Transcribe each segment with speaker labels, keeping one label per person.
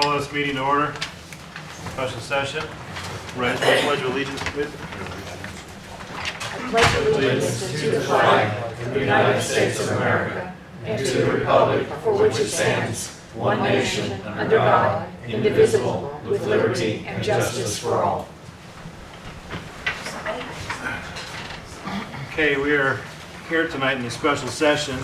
Speaker 1: call this meeting to order. Special session. Ready for the Pledge of Allegiance, please?
Speaker 2: I pledge allegiance to the flag of the United States of America and to the republic for which it stands, one nation, under God, indivisible, with liberty and justice for all.
Speaker 1: Okay, we are here tonight in the special session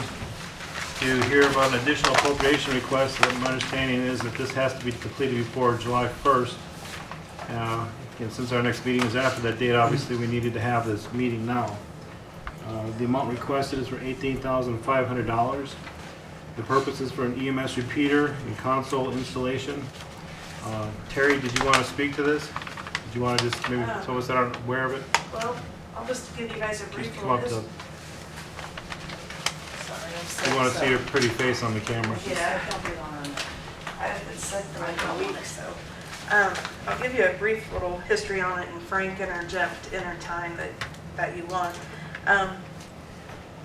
Speaker 1: to hear about an additional appropriation request. That my understanding is that this has to be completed before July 1st. And since our next meeting is after that date, obviously we needed to have this meeting now. The amount requested is for $18,500. The purpose is for an EMS repeater and console installation. Terry, did you want to speak to this? Did you want to just maybe tell us that aren't aware of it?
Speaker 3: Well, I'll just give you guys a brief
Speaker 1: Just come up to,
Speaker 3: Sorry, I'm so
Speaker 1: we want to see your pretty face on the camera.
Speaker 3: Yeah, I've been sick for like a week, so. I'll give you a brief little history on it, and Frank interject any time that you want.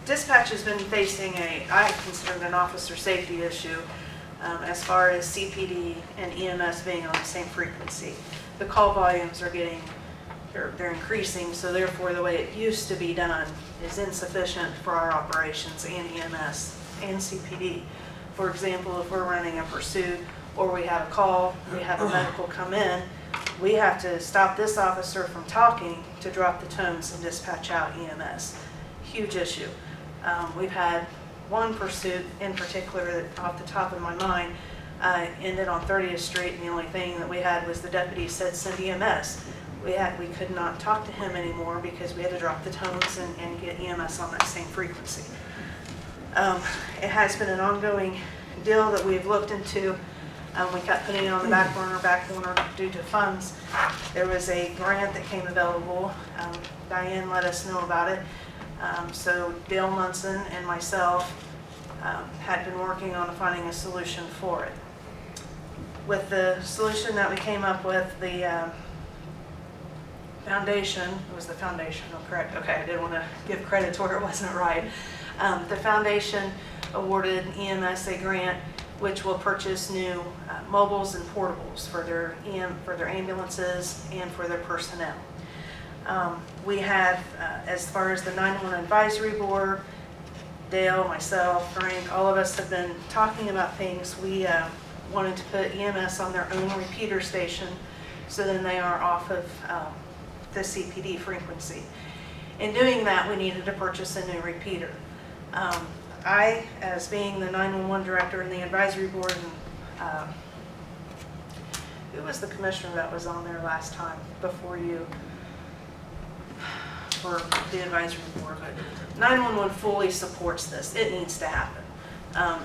Speaker 3: Dispatch has been facing I consider it an officer safety issue as far as CPD and EMS being on the same frequency. The call volumes are they're increasing, so therefore the way it used to be done is insufficient for our operations and EMS and CPD. For example, if we're running a pursuit or we have a call, we have a medical come in, we have to stop this officer from talking to drop the tones and dispatch out EMS. Huge issue. We've had one pursuit in particular that off the top of my mind ended on 30th Street, and the only thing that we had was the deputy said send EMS. We could not talk to him anymore because we had to drop the tones and get EMS on that same frequency. It has been an ongoing deal that we've looked into. We kept putting it on the back burner due to funds. There was a grant that came available. Diane let us know about it. So Dale Munson and myself had been working on finding a solution for it. With the solution that we came up with, the foundation, it was the foundation, oh correct, okay, I didn't want to give credit to where it wasn't right. The foundation awarded EMS a grant which will purchase new mobiles and portables for their ambulances and for their personnel. We have, as far as the 911 Advisory Board, Dale, myself, Frank, all of us have been talking about things. We wanted to put EMS on their own repeater station, so then they are off of the CPD frequency. In doing that, we needed to purchase a new repeater. I, as being the 911 director and the advisory board, and who was the commissioner that was on there last time before you for the advisory board, but 911 fully supports this. It needs to happen.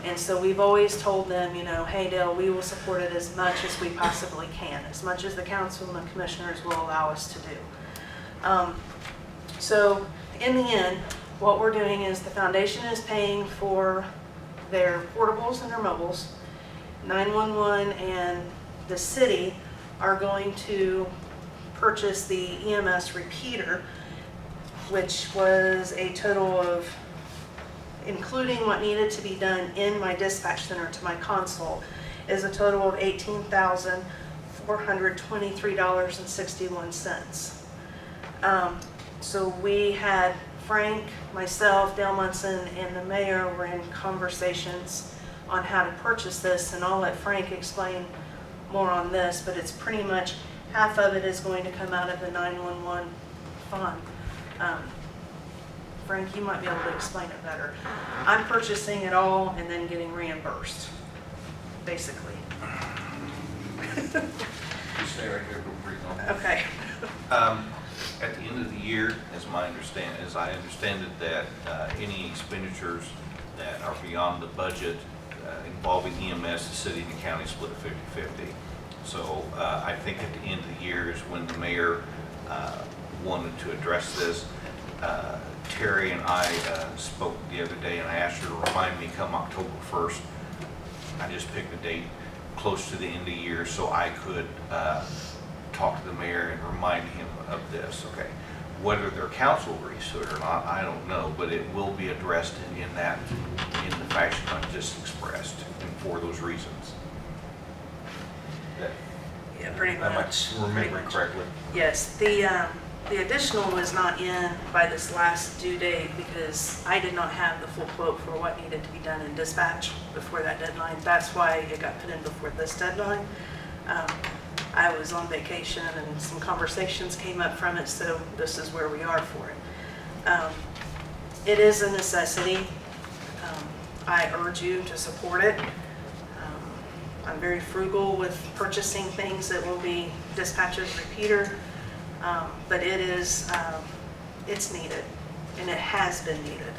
Speaker 3: And so we've always told them, you know, hey Dale, we will support it as much as we possibly can, as much as the council and the commissioners will allow us to do. So in the end, what we're doing is the foundation is paying for their portables and their mobiles. 911 and the city are going to purchase the EMS repeater, which was a total of, including what needed to be done in my dispatch center to my console, is a total of $18,423.61. So we had Frank, myself, Dale Munson, and the mayor were in conversations on how to purchase this, and I'll let Frank explain more on this, but it's pretty much half of it is going to come out of the 911 fund. Frank, you might be able to explain it better. I'm purchasing it all and then getting reimbursed, basically.
Speaker 4: Just stay right here real brief on that.
Speaker 3: Okay.
Speaker 4: At the end of the year, as I understand it, that any expenditures that are beyond the budget involving EMS, the city and the county split at 50-50. So I think at the end of the year is when the mayor wanted to address this. Terry and I spoke the other day, and I asked her to remind me come October 1st. I just picked a date close to the end of the year so I could talk to the mayor and remind him of this. Okay, whether their council agrees to it or not, I don't know, but it will be addressed in the fashion I just expressed, and for those reasons. That-
Speaker 3: Yeah, pretty
Speaker 4: Am I
Speaker 3: much.
Speaker 4: remembering correctly?
Speaker 3: Yes, the additional was not in by this last due date because I did not have the full quote for what needed to be done in dispatch before that deadline. That's why it got put in before this deadline. I was on vacation and some conversations came up from it, so this is where we are for it. It is a necessity. I urge you to support it. I'm very frugal with purchasing things that will be dispatches repeater, but it is, it's needed, and it has been needed.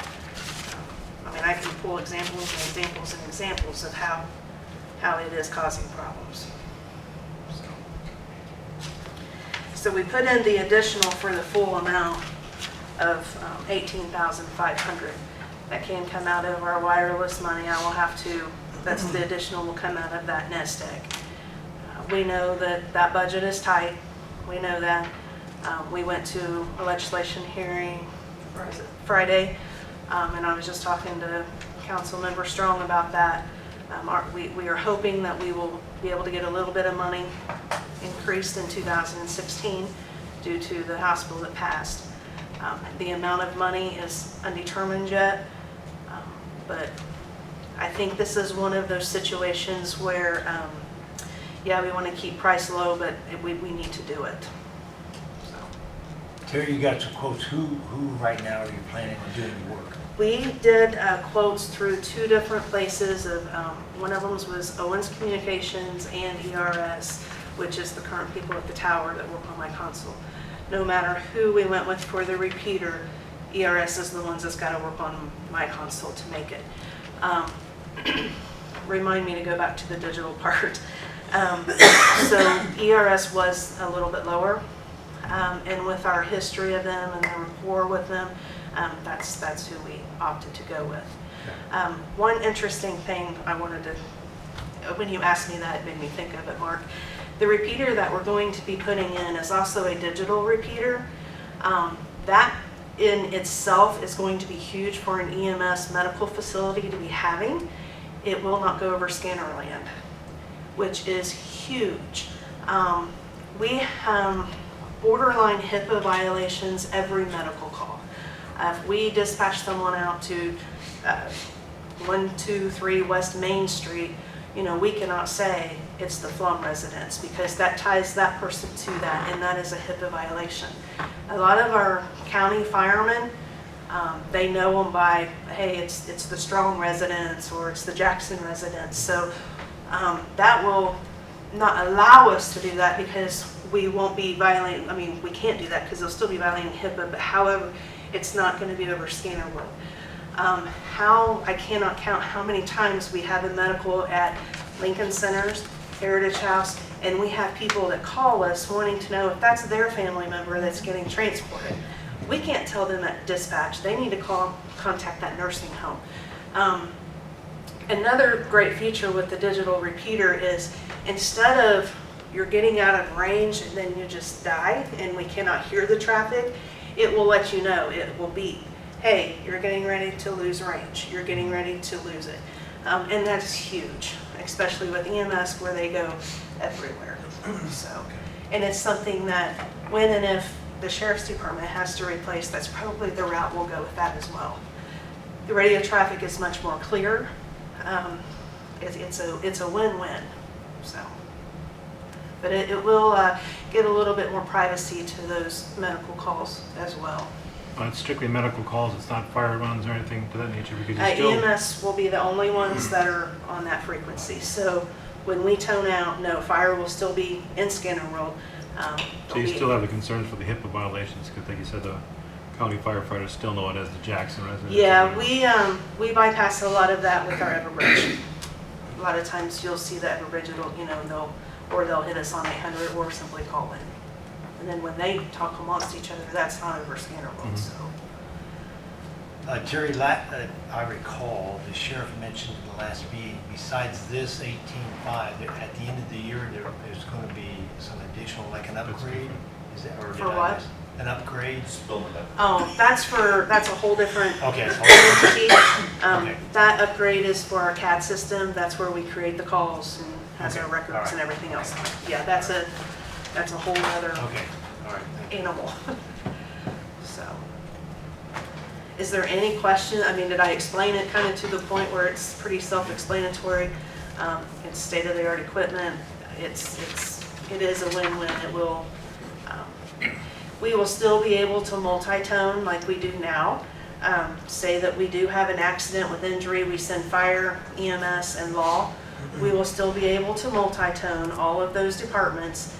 Speaker 3: I mean, I can pull examples and examples and examples of how it is causing problems. So we put in the additional for the full amount of $18,500. That can come out of our wireless money. I will have to, that's the additional will come out of that nest egg. We know that that budget is tight. We know that. We went to a legislation hearing, where is it, Friday, and I was just talking to Councilmember Strong about that. We are hoping that we will be able to get a little bit of money increased in 2016 due to the hospital that passed. The amount of money is undetermined yet, but I think this is one of those situations where, yeah, we want to keep price low, but we need to do it. So.
Speaker 5: Terry, you got some quotes. Who right now are you planning on doing the work?
Speaker 3: We did quotes through two different places. One of them was Owens Communications and ERS, which is the current people at the tower that work on my console. No matter who we went with for the repeater, ERS is the ones that's got to work on my console to make it. Remind me to go back to the digital part. So ERS was a little bit lower, and with our history of them and the rapport with them, that's who we opted to go with. One interesting thing I wanted to, when you asked me that, it made me think of it, Mark. The repeater that we're going to be putting in is also a digital repeater. That in itself is going to be huge for an EMS medical facility to be having. It will not go over scanner land, which is huge. We have borderline HIPAA violations every medical call. If we dispatch someone out to 123 West Main Street, you know, we cannot say it's the Flum residence because that ties that person to that, and that is a HIPAA violation. A lot of our county firemen, they know them by, hey, it's the Strong residence or it's the Jackson residence. So that will not allow us to do that because we won't be violating, I mean, we can't do that because they'll still be violating HIPAA, but however, it's not going to be over scanner world. I cannot count how many times we have a medical at Lincoln Centers, Heritage House, and we have people that call us wanting to know if that's their family member that's getting transported. We can't tell them at dispatch. They need to contact that nursing home. Another great feature with the digital repeater is instead of you're getting out of range and then you just die and we cannot hear the traffic, it will let you know. It will beep. Hey, you're getting ready to lose range. You're getting ready to lose it. And that's huge, especially with EMS where they go everywhere. So, and it's something that when and if the Sheriff's Department has to replace, that's probably the route we'll go with that as well. The radio traffic is much more clear. It's a win-win. So, but it will get a little bit more privacy to those medical calls as well.
Speaker 1: It's strictly medical calls, it's not fire runs or anything to that nature because you still...
Speaker 3: EMS will be the only ones that are on that frequency. So when we tone out, no, fire will still be in scanner world.
Speaker 1: So you still have the concerns for the HIPAA violations because like you said, the county firefighters still know it as the Jackson residence.
Speaker 3: Yeah, we bypass a lot of that with our Everbridge. A lot of times you'll see the Everbridge, they'll hit us on 800 or simply call in. And then when they talk amongst each other, that's not over scanner world. So.
Speaker 5: Terry, I recall the sheriff mentioned in the last meeting, besides this 18.5, at the end of the year, there's going to be some additional, like an upgrade? Is that, or did
Speaker 3: For
Speaker 5: I
Speaker 3: what?
Speaker 5: miss? An upgrade?
Speaker 3: Oh, that's a whole different
Speaker 5: Okay.
Speaker 3: entity.
Speaker 5: Okay.
Speaker 3: That upgrade is for our CAD system. That's where we create the calls has our
Speaker 5: Okay,
Speaker 3: records
Speaker 5: all right.
Speaker 3: and everything else. Yeah, that's a whole other
Speaker 5: Okay, all right, thank you.
Speaker 3: animal. So, is there any question? I mean, did I explain it kind of to the point where it's pretty self-explanatory? It's state-of-the-art equipment. It is a win-win. It will, we will still be able to multi-tone like we do now. Say that we do have an accident with injury, we send fire, EMS, and law. We will still be able to multi-tone all of those departments.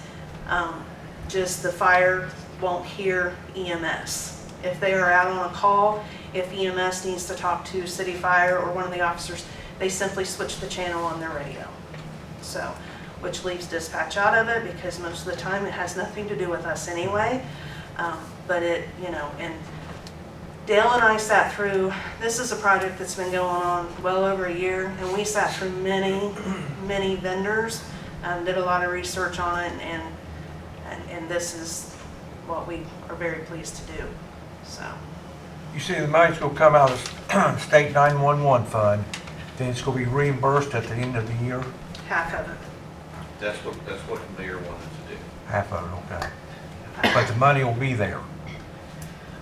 Speaker 3: Just the fire won't hear EMS. If they are out on a call, if EMS needs to talk to city fire or one of the officers, they simply switch the channel on their radio. So, which leaves dispatch out of it because most of the time it has nothing to do with us anyway. But it, you know, and Dale and I sat through, this is a project that's been going on well over a year, and we sat through many vendors, did a lot of research on it, and this is what we are very pleased to do, so.
Speaker 6: You see, the money's gonna come out of state 911 fund, then it's gonna be reimbursed at the end of the year,
Speaker 3: Half of it.
Speaker 4: That's what the mayor wanted to do.
Speaker 6: half of it, okay. But the money will be there.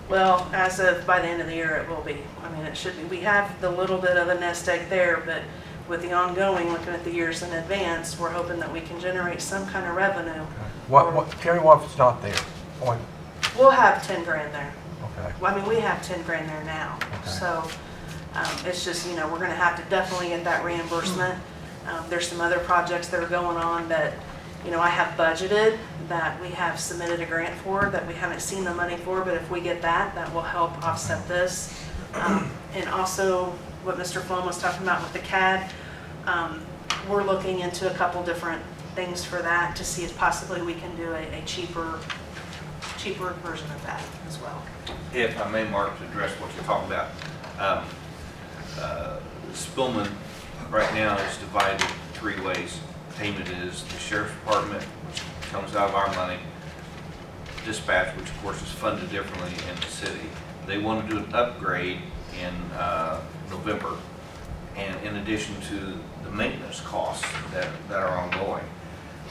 Speaker 3: Well, as of, by the end of the year, it will be. I mean, it should be. We have the little bit of a nest egg there, but with the ongoing, looking at the years in advance, we're hoping that we can generate some kind of revenue.
Speaker 6: Terry, what if it's not there? What?
Speaker 3: We'll have 10 grand there.
Speaker 6: Okay.
Speaker 3: Well, I mean, we have 10 grand there now.
Speaker 6: Okay.
Speaker 3: So it's just, you know, we're going to have to definitely get that reimbursement. There's some other projects that are going on that, you know, I have budgeted that we have submitted a grant for that we haven't seen the money for, but if we get that, that will help offset this. And also what Mr. Flom was talking about with the CAD, we're looking into a couple different things for that to see if possibly we can do a cheaper version of that as well.
Speaker 4: If I may, Mark, to address what you're talking about, Spillman right now is divided three ways. Payment is the sheriff's department, which comes out of our money, dispatch, which of course is funded differently in the city. They want to do an upgrade in November, and in addition to the maintenance costs that are ongoing.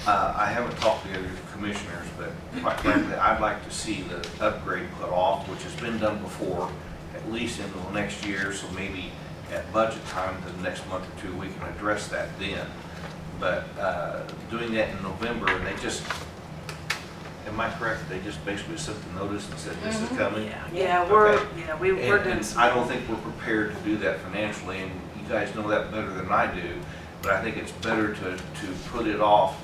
Speaker 4: I haven't talked to the other commissioners, but quite frankly, I'd like to see the upgrade put off, which has been done before, at least into the next year, so maybe at budget time, the next month or two, we can address that then. But doing that in November, and they just, am I correct, they just basically sent the notice and said this is coming?
Speaker 3: Yeah,
Speaker 4: Okay.
Speaker 3: we're doing
Speaker 4: And
Speaker 3: some.
Speaker 4: I don't think we're prepared to do that financially, and you guys know that better than I do, but I think it's better to put it off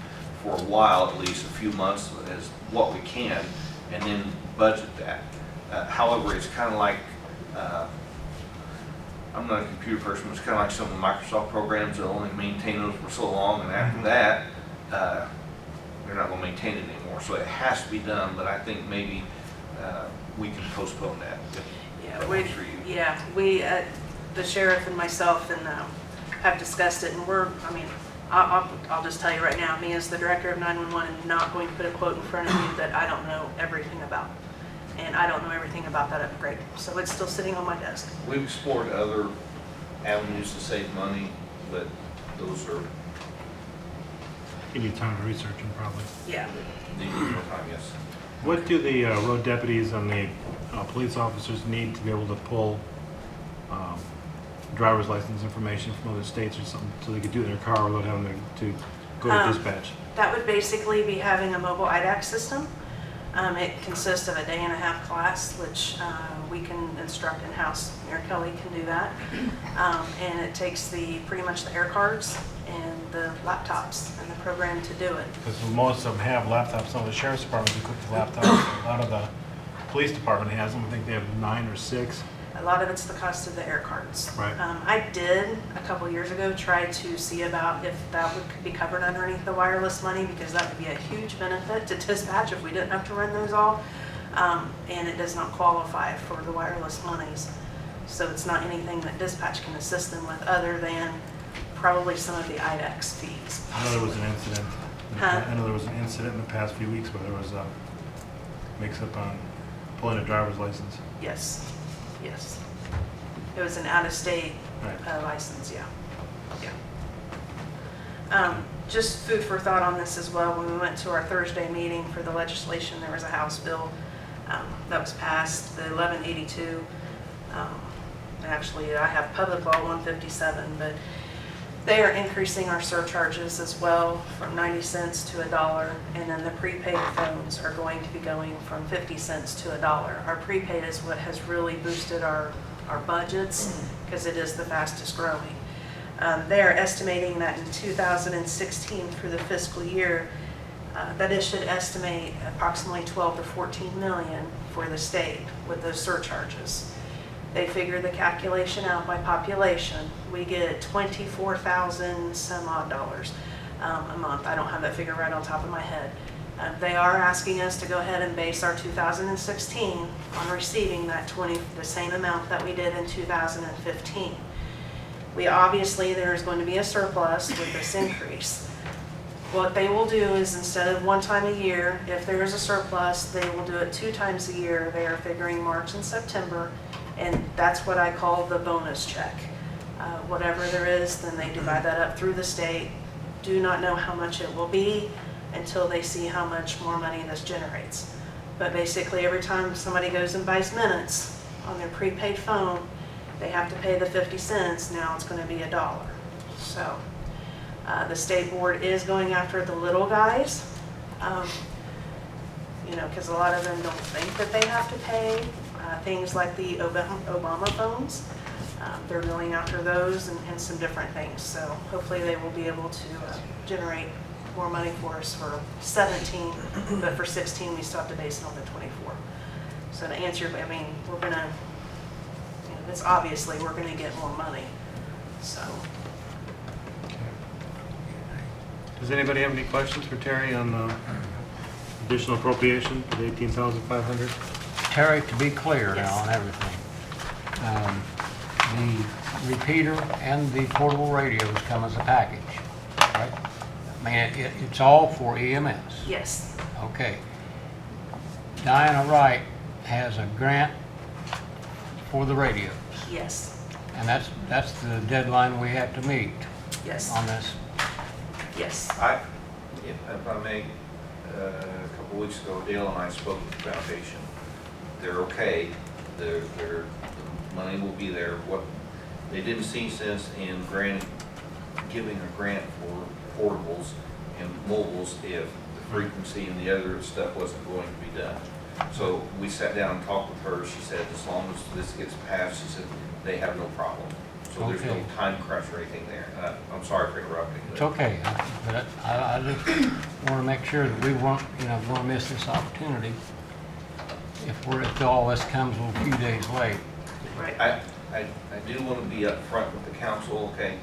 Speaker 4: for a while, at least a few months, as what we can, and then budget that. However, it's kind of like, I'm not a computer person, but it's kind of like some of the Microsoft programs that only maintain those for so long, and after that, they're not going to maintain it anymore. So it has to be done, but I think maybe we can postpone that. if that works for you.
Speaker 3: The sheriff and myself and have discussed it, and I'll just tell you right now, me as the director of 911, am not going to put a quote in front of you that I don't know everything about. And I don't know everything about that upgrade. So it's still sitting on my desk.
Speaker 4: We've explored other avenues to save money, but those are
Speaker 1: You need time to research them probably.
Speaker 3: Yeah.
Speaker 4: needing more time, yes.
Speaker 1: What do the road deputies and the police officers need to be able to pull driver's license information from other states or something so they could do it in their car without having to go to dispatch?
Speaker 3: That would basically be having a mobile IDAC system. It consists of a day-and-a-half class, which we can instruct in-house. Mayor Kelly can do that. And it takes pretty much the air cards and the laptops and the program to do it.
Speaker 1: Because most of them have laptops. Some of the sheriff's departments equip the laptops. A lot of the police department has them. I think they have 9 or 6.
Speaker 3: A lot of it's the cost of the air cards.
Speaker 1: Right.
Speaker 3: I did a couple years ago try to see about if that could be covered underneath the wireless money, because that would be a huge benefit to dispatch if we didn't have to run those all. And it does not qualify for the wireless monies. So it's not anything that dispatch can assist them with other than probably some of the IDEX fees.
Speaker 1: I know there was an incident.
Speaker 3: Huh?
Speaker 1: I know there was an incident in the past few weeks where there was a mix-up on pulling a driver's license.
Speaker 3: Yes, yes. It was an out-of-state
Speaker 1: Right.
Speaker 3: license, yeah. just food for thought on this as well. When we went to our Thursday meeting for the legislation, there was a House bill that was passed, the 1182. Actually, I have Public Law 157, but they are increasing our surcharges as well from 90 cents to $1, and then the prepaid phones are going to be going from 50 cents to $1. Our prepaid is what has really boosted our budgets because it is the fastest growing. They are estimating that in 2016 for the fiscal year, that it should estimate approximately 12 to 14 million for the state with those surcharges. They figure the calculation out by population. We get 24,000 some odd dollars a month. I don't have that figure right on top of my head. They are asking us to go ahead and base our 2016 on receiving the same amount that we did in 2015. Obviously, there is going to be a surplus with this increase. What they will do is instead of one time a year, if there is a surplus, they will do it 2 times a year. They are figuring March and September, and that's what I call the bonus check. Whatever there is, then they divide that up through the state. Do not know how much it will be until they see how much more money this generates. But basically, every time somebody goes and buys minutes on their prepaid phone, they have to pay the 50 cents. Now it's going to be $1. So the state board is going after the little guys, because a lot of them don't think that they have to pay. Things like the Obama phones, they're going after those and some different things. So hopefully they will be able to generate more money for us for 17, but for 16 we still have to base it on the 24. So to answer, we're going to, it's obviously we're going to get more money. So.
Speaker 1: Does anybody have any questions for Terry on the additional appropriation for the 18,500?
Speaker 7: Terry, to be clear
Speaker 3: Yes.
Speaker 7: now on everything, the repeater and the portable radios come as a package, right? It's all for EMS.
Speaker 3: Yes,
Speaker 7: Okay. Diana Wright has a grant for the radios,
Speaker 3: yes,
Speaker 7: and that's the deadline we have to meet
Speaker 3: yes,
Speaker 7: on this.
Speaker 3: yes.
Speaker 4: If I may, a couple weeks ago, Dale and I spoke with the foundation. They're okay. The money will be there. What they didn't see sense in giving a grant for portables and mobiles if the frequency and the other stuff wasn't going to be done. So we sat down and talked with her. She said, as long as this gets passed, she said, they have no problem. So there's no
Speaker 7: Okay.
Speaker 4: time crunch or anything there. I'm sorry for interrupting.
Speaker 7: It's okay, but I just want to make sure that we won't miss this opportunity if all this comes a few days late.
Speaker 3: Right.
Speaker 4: I do want to be upfront with the council, okay?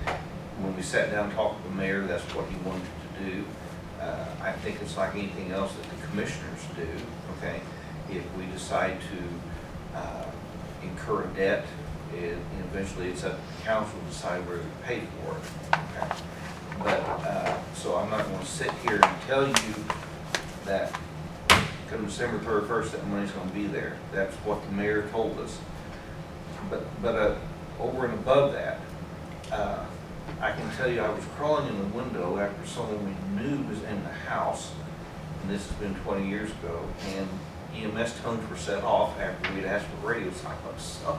Speaker 4: When we sat down and talked with the mayor, that's what he wanted to do. I think it's like anything else that the commissioners do, okay? If we decide to incur a debt, eventually it's up to the council to decide whether to pay for it, okay? But, so I'm not going to sit here and tell you that come December 31st, that money's going to be there. That's what the mayor told us. But over and above that, I can tell you I was crawling in the window after someone we knew was in the house, and this has been 20 years ago, and EMS tones were set off after we'd asked for radio silence. So,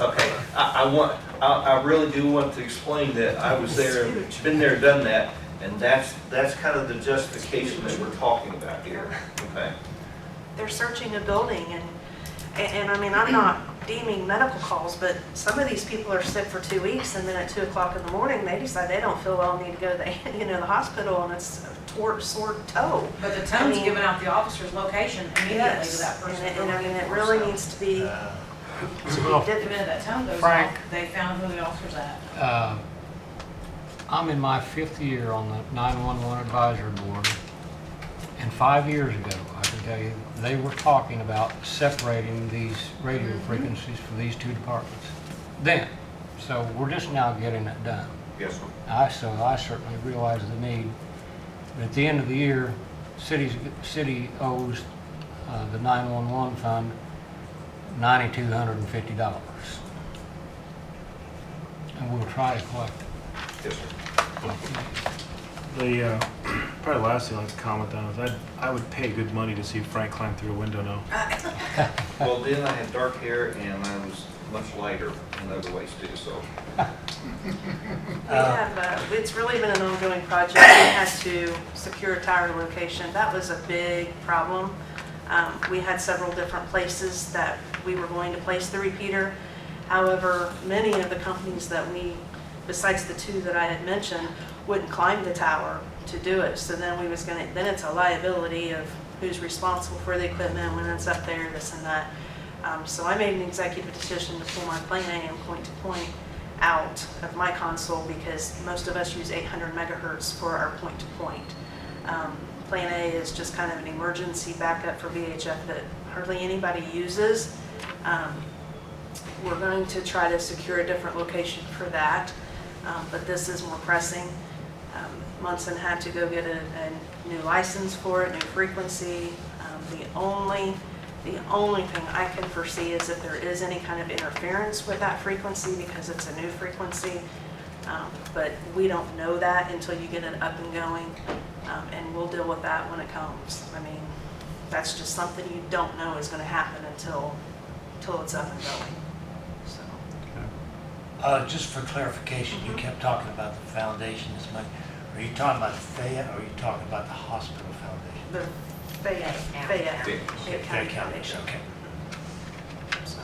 Speaker 4: okay, I really do want to explain that I was there, been there, done that, and that's kind of the justification that we're talking about here, okay?
Speaker 3: They're searching a building and I'm not deeming medical calls, but some of these people are sick for 2 weeks and then at 2 o'clock in the morning, they decide they don't feel well and need to go to the hospital and it's a sore toe.
Speaker 2: But the tone's giving out the officer's location immediately to that person.
Speaker 3: And it really needs to be
Speaker 7: Well,
Speaker 2: The minute that tone goes
Speaker 7: Frank.
Speaker 2: off, they found who the officer's at.
Speaker 7: I'm in my 5th year on the 911 advisory board, and 5 years ago, I can tell you, they were talking about separating these radio frequencies for these 2 departments. Then, so we're just now getting it done.
Speaker 4: Yes, sir.
Speaker 7: I certainly realize the need. But at the end of the year, city owes the 911 fund $9,250, and we'll try to collect it.
Speaker 4: Yes, sir.
Speaker 1: Probably the last thing I'd like to comment on is I would pay good money to see Frank climb through a window now.
Speaker 4: Well, then I had dark hair and I was much lighter in other ways too, so.
Speaker 3: We have, it's really been an ongoing project. We had to secure a tower location. That was a big problem. We had several different places that we were going to place the repeater. However, many of the companies that we, besides the two that I had mentioned, wouldn't climb the tower to do it. So then then it's a liability of who's responsible for the equipment when it's up there, this and that. So I made an executive decision to pull my Plan A and point-to-point out of my console because most of us use 800 megahertz for our point-to-point. Plan A is just kind of an emergency backup for VHF that hardly anybody uses. We're going to try to secure a different location for that, but this is more pressing. Munson had to go get a new license for it, new frequency. The only thing I can foresee is if there is any kind of interference with that frequency because it's a new frequency. But we don't know that until you get it up and going, and we'll deal with that when it comes. I mean, that's just something you don't know is going to happen until it's up and going. So.
Speaker 5: Just for clarification, you kept talking about the foundation this month. Are you talking about Fayette, or are you talking about the hospital foundation?
Speaker 3: The Fayette County Foundation.
Speaker 5: Okay.
Speaker 3: So,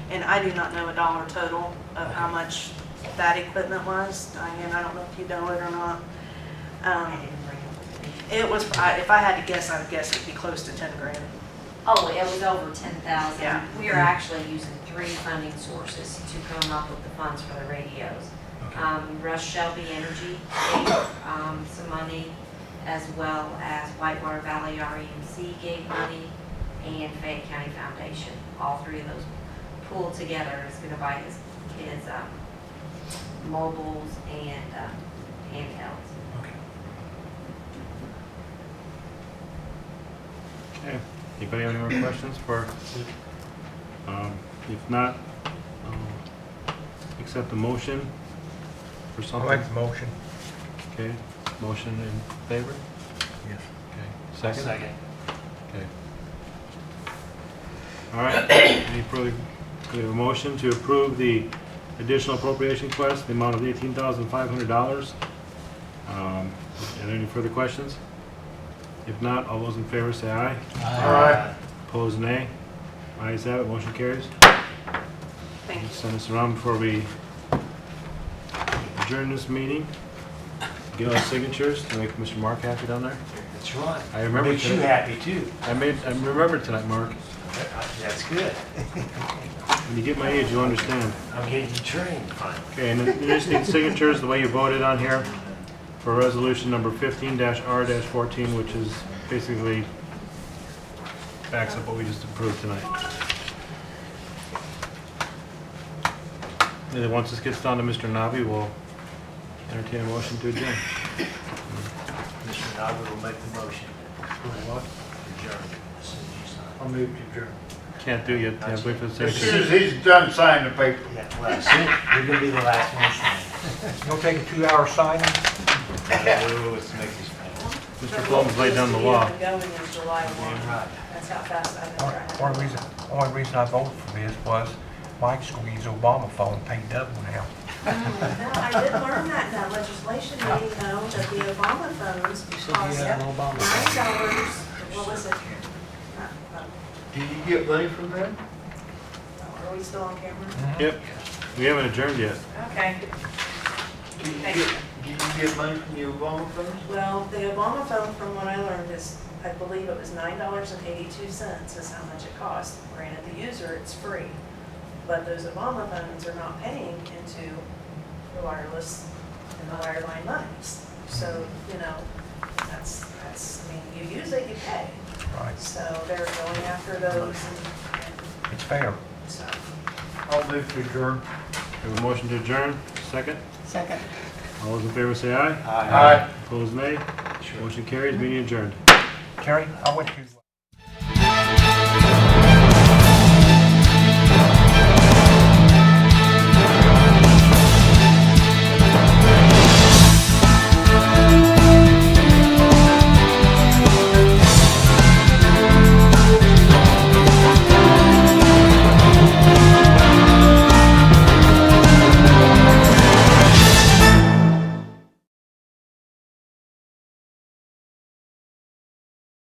Speaker 3: and I do not know a dollar total of how much that equipment was. Diane, I don't know if you know it or not. It was, if I had to guess, I would guess it'd be close to 10 grand.
Speaker 2: Oh, it was over 10,000.
Speaker 3: Yeah.
Speaker 2: We are actually using 3 funding sources to come up with the funds for the radios. Rush Shelby Energy gave some money, as well as Whitewater Valley REMC gave money, and Fayette County Foundation. All 3 of those pulled together is going to buy his mobiles and handhelds.
Speaker 1: Okay. Anybody have any more questions for? If not, accept the motion for
Speaker 6: I'll
Speaker 1: something.
Speaker 6: make the motion.
Speaker 1: Okay. Motion in favor?
Speaker 6: Yes.
Speaker 1: Okay. Second?
Speaker 5: Second.
Speaker 1: Okay. All right. Any further? We have a motion to approve the additional appropriation request, the amount of $18,500. Are there any further questions? If not, all those in favor say aye.
Speaker 6: Aye.
Speaker 1: Opposed, nay. Ayes have it, motion carries.
Speaker 3: Thank you.
Speaker 1: Send us around before we adjourn this meeting. Get all signatures to make Mr. Mark happy down there.
Speaker 5: That's right.
Speaker 1: I remember
Speaker 5: Makes you
Speaker 1: today.
Speaker 5: happy too.
Speaker 1: I remembered tonight, Mark.
Speaker 5: That's good.
Speaker 1: When you get my age, you'll understand.
Speaker 5: I'm getting you trained finally.
Speaker 1: Okay, and then you just need signatures the way you voted on here for resolution number 15-R-14, which is basically backs up what we just approved tonight. And then once this gets down to Mr. Nabi, we'll entertain a motion to adjourn.
Speaker 5: Mr. Nobbler will make the motion.
Speaker 6: What?
Speaker 5: Adjourn. As soon as you sign.
Speaker 6: I'll move to adjourn.
Speaker 1: Can't do it yet, can't wait for the
Speaker 6: As soon
Speaker 1: signature.
Speaker 6: as he's done signing the paper.
Speaker 5: Yeah, well, soon, you're gonna be the last one to sign.
Speaker 6: You'll take a 2-hour signing?
Speaker 5: Oh, let's make this fast.
Speaker 1: Mr. Fulton's laid down the law.
Speaker 3: Going in July 1.
Speaker 5: Right.
Speaker 3: That's how fast I've been trying.
Speaker 6: Only reason I voted for this was Mike's gonna use Obama phone, pay double now.
Speaker 3: No, I did learn that in that legislation meeting, though, that the Obama phones cost
Speaker 7: had an Obama phone.
Speaker 3: $9. What was it?
Speaker 6: Did you get money from them?
Speaker 3: Are we still on camera?
Speaker 1: Yep, we haven't adjourned yet.
Speaker 3: Okay. Thank you.
Speaker 6: Did you get money from the Obama phones?
Speaker 3: Well, the Obama phone, from what I learned, is, I believe it was $9.82 is how much it costs. Granted, the user, it's free. But those Obama phones are not paying into the wireless and the wireline monies. So, you know, that's, I mean, you use it, you pay.
Speaker 6: Right,
Speaker 3: So they're going after those and
Speaker 6: it's fair.
Speaker 3: so.
Speaker 6: I'll move to adjourn.
Speaker 1: We have a motion to adjourn, second.
Speaker 2: Second.
Speaker 1: All those in favor say aye.
Speaker 6: Aye.
Speaker 1: Opposed, nay. Motion carries, meeting adjourned.
Speaker 6: Terry, I went to...